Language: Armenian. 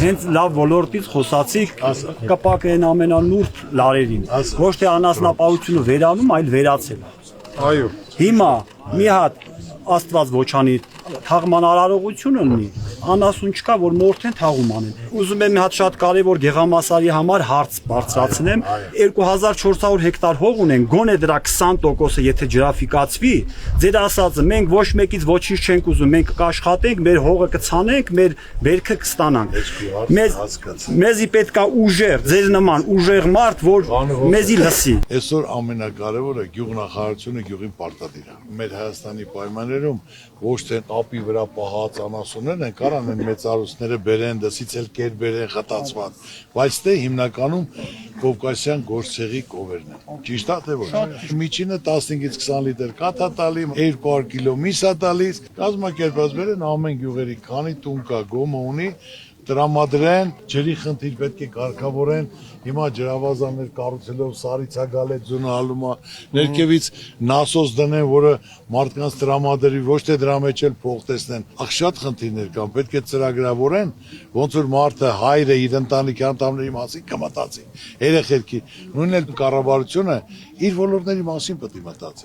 հենց լավ ոլորտից խոսացիք կպակ են ամենանուրբ լարերին, ոչ թե անասնապահությունը վերանում, այլ վերացել։ Այո։ Հիմա մի հատ Աստված ոչանի թաղման արարողություն ունի, անասուն չկա, որ մորթեն թաղում անեն։ Ուզում եմ մի հատ շատ կարևոր գեղամասարի համար հարց բարձրացնեմ, 2400 հեկտար հող ունեն, գոնե դրա 20%-ը եթե ջրաֆիկացվի, ձեր ասածը մենք ոչ մեկից ոչինչ չենք ուզում, մենք կաշխատենք, մեր հողը կցանենք, մեր բերքը կստանանք։ Մեզի պետքա ուժեղ, ձեր նման ուժեղ մարդ, որ մեզի լսի։ Այսօր ամենակարևորը գյուղնախարարությունը գյուղին պարտադիր է։ Մեր Հայաստանի պայմաններում ոչ թե ապի վրա պահած անասուններն են, կարան են մեծարուսները բերեն, դասից էլ կեր բերեն խտացված, բայց դե հիմնականում Կովկասյան գործցեղի կովերն են։ Ճիշտ է թե ոչ։ Միջինը 15-ից 20 լիտր կաթ է տալի, 200 կիլո միս է տալիս, կազմակերպած բերեն ամեն գյուղերի քանի տուն կա, գոմը ունի, տրամադրեն, ջրի խնդիր պետք է կարգավորեն, հիմա ջրավազաններ կառուցելով սարից է գալը ձունալում է, ներքևից նասոս դնեն, որը մարդկանց տրամադրի, ոչ թե դրա մեջ էլ փող տեսնեն։ Ախ շատ խնդիրներ կան, պետք է ծրագրավորեն, ոնց որ մարդը հայրը իր ընտանիքի անդամների մասին կմտածի, երեխեքի, նույնն էլ կառավարությունը իր ոլորտների մասին պետք է մտածի։